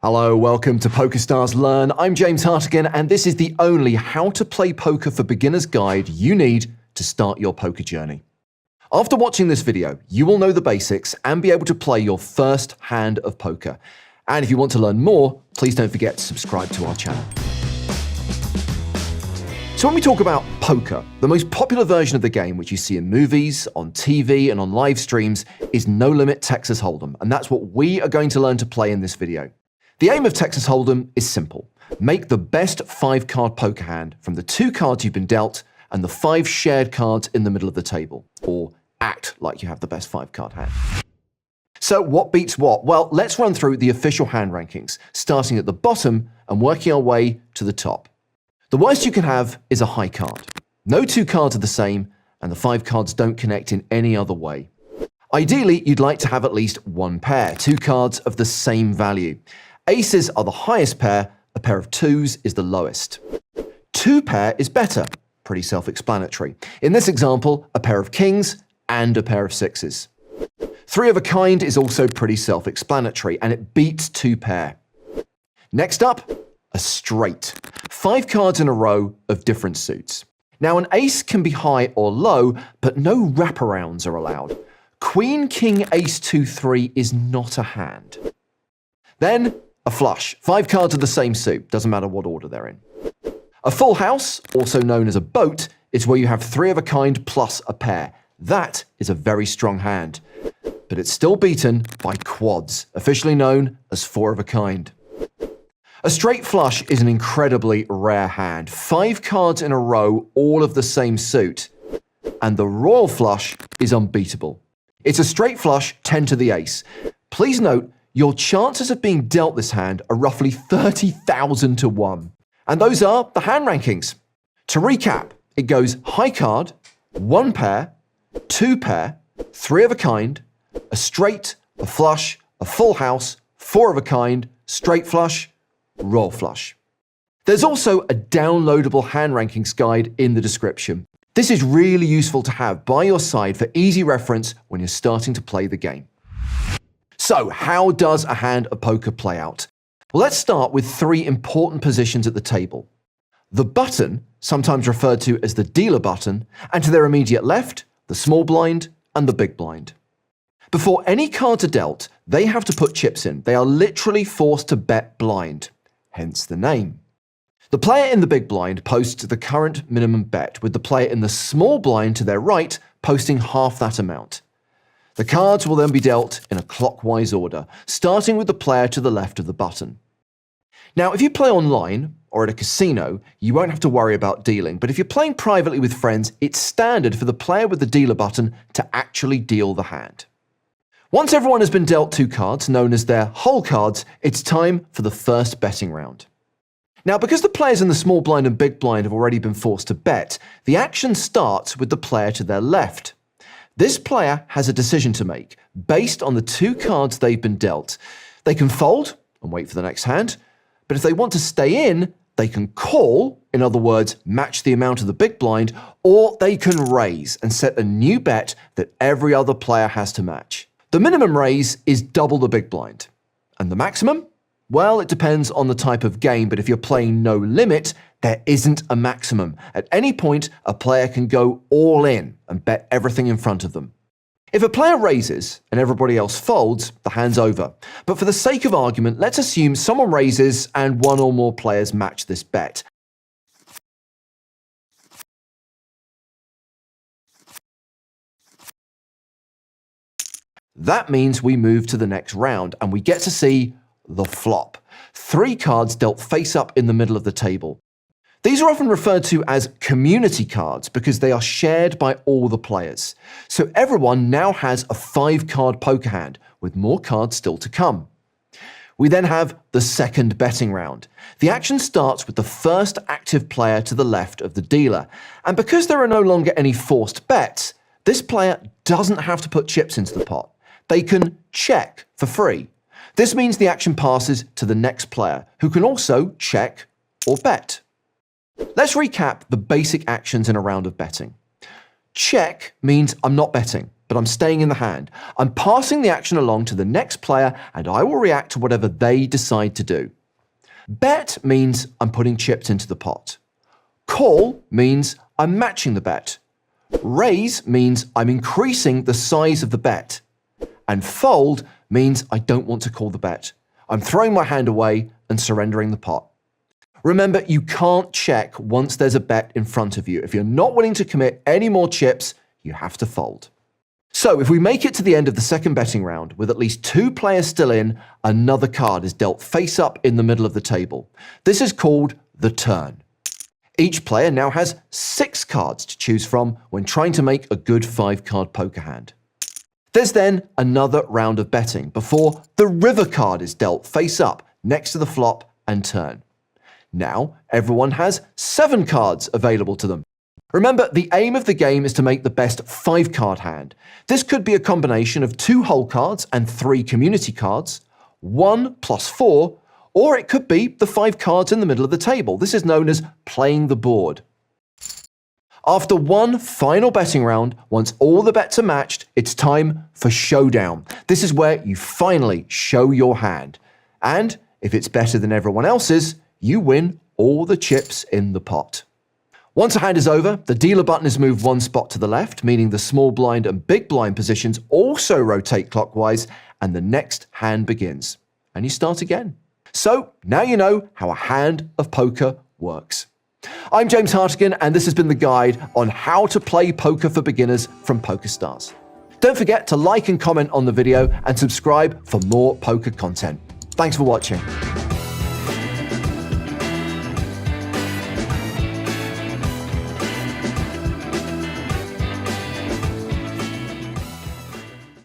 Hello, welcome to PokerStars Learn. I'm James Hartigan, and this is the only How to Play Poker for Beginners guide you need to start your poker journey. After watching this video, you will know the basics and be able to play your first hand of poker. And if you want to learn more, please don't forget to subscribe to our channel. So when we talk about poker, the most popular version of the game, which you see in movies, on TV, and on live streams, is No Limit Texas Hold'em, and that's what we are going to learn to play in this video. The aim of Texas Hold'em is simple. Make the best 5-card poker hand from the 2 cards you've been dealt and the 5 shared cards in the middle of the table, or act like you have the best 5-card hand. So what beats what? Well, let's run through the official hand rankings, starting at the bottom and working our way to the top. The worst you can have is a high card. No 2 cards are the same, and the 5 cards don't connect in any other way. Ideally, you'd like to have at least 1 pair, 2 cards of the same value. Aces are the highest pair, a pair of 2s is the lowest. 2 pair is better, pretty self-explanatory. In this example, a pair of kings and a pair of 6s. 3 of a kind is also pretty self-explanatory, and it beats 2 pair. Next up, a straight. 5 cards in a row of different suits. Now, an ace can be high or low, but no wraparounds are allowed. Queen, king, ace, 2, 3 is not a hand. Then, a flush. 5 cards of the same suit, doesn't matter what order they're in. A full house, also known as a boat, is where you have 3 of a kind plus a pair. That is a very strong hand, but it's still beaten by quads, officially known as 4 of a kind. A straight flush is an incredibly rare hand. 5 cards in a row, all of the same suit, and the royal flush is unbeatable. It's a straight flush, 10 to the ace. Please note, your chances of being dealt this hand are roughly 30,000 to 1. And those are the hand rankings. To recap, it goes high card, 1 pair, 2 pair, 3 of a kind, a straight, a flush, a full house, 4 of a kind, straight flush, royal flush. There's also a downloadable hand rankings guide in the description. This is really useful to have by your side for easy reference when you're starting to play the game. So, how does a hand of poker play out? Well, let's start with 3 important positions at the table. The button, sometimes referred to as the dealer button, and to their immediate left, the small blind and the big blind. Before any cards are dealt, they have to put chips in. They are literally forced to bet blind, hence the name. The player in the big blind posts the current minimum bet, with the player in the small blind to their right posting half that amount. The cards will then be dealt in a clockwise order, starting with the player to the left of the button. Now, if you play online or at a casino, you won't have to worry about dealing, but if you're playing privately with friends, it's standard for the player with the dealer button to actually deal the hand. Once everyone has been dealt 2 cards, known as their whole cards, it's time for the first betting round. Now, because the players in the small blind and big blind have already been forced to bet, the action starts with the player to their left. This player has a decision to make based on the 2 cards they've been dealt. They can fold and wait for the next hand, but if they want to stay in, they can call, in other words, match the amount of the big blind, or they can raise and set a new bet that every other player has to match. The minimum raise is double the big blind. And the maximum? Well, it depends on the type of game, but if you're playing no limit, there isn't a maximum. At any point, a player can go all in and bet everything in front of them. If a player raises and everybody else folds, the hand's over. But for the sake of argument, let's assume someone raises and 1 or more players match this bet. That means we move to the next round and we get to see the flop. 3 cards dealt face up in the middle of the table. These are often referred to as community cards because they are shared by all the players. So everyone now has a 5-card poker hand, with more cards still to come. We then have the second betting round. The action starts with the first active player to the left of the dealer. And because there are no longer any forced bets, this player doesn't have to put chips into the pot. They can check for free. This means the action passes to the next player, who can also check or bet. Let's recap the basic actions in a round of betting. Check means I'm not betting. but I'm staying in the hand. I'm passing the action along to the next player, and I will react to whatever they decide to do. Bet means I'm putting chips into the pot. Call means I'm matching the bet. Raise means I'm increasing the size of the bet. And fold means I don't want to call the bet. I'm throwing my hand away and surrendering the pot. Remember, you can't check once there's a bet in front of you. If you're not willing to commit any more chips, you have to fold. So if we make it to the end of the second betting round with at least 2 players still in, another card is dealt face up in the middle of the table. This is called the turn. Each player now has 6 cards to choose from when trying to make a good 5-card poker hand. There's then another round of betting before the river card is dealt face up next to the flop and turn. Now everyone has 7 cards available to them. Remember, the aim of the game is to make the best 5-card hand. This could be a combination of 2 whole cards and 3 community cards, 1 plus 4, or it could be the 5 cards in the middle of the table. This is known as playing the board. After one final betting round, once all the bets are matched, it's time for showdown. This is where you finally show your hand. And if it's better than everyone else's, you win all the chips in the pot. Once a hand is over, the dealer button is moved 1 spot to the left, meaning the small blind and big blind positions also rotate clockwise, and the next hand begins. And you start again. So now you know how a hand of poker works. I'm James Hartigan, and this has been the guide on how to play poker for beginners from PokerStars. Don't forget to like and comment on the video and subscribe for more poker content. Thanks for watching.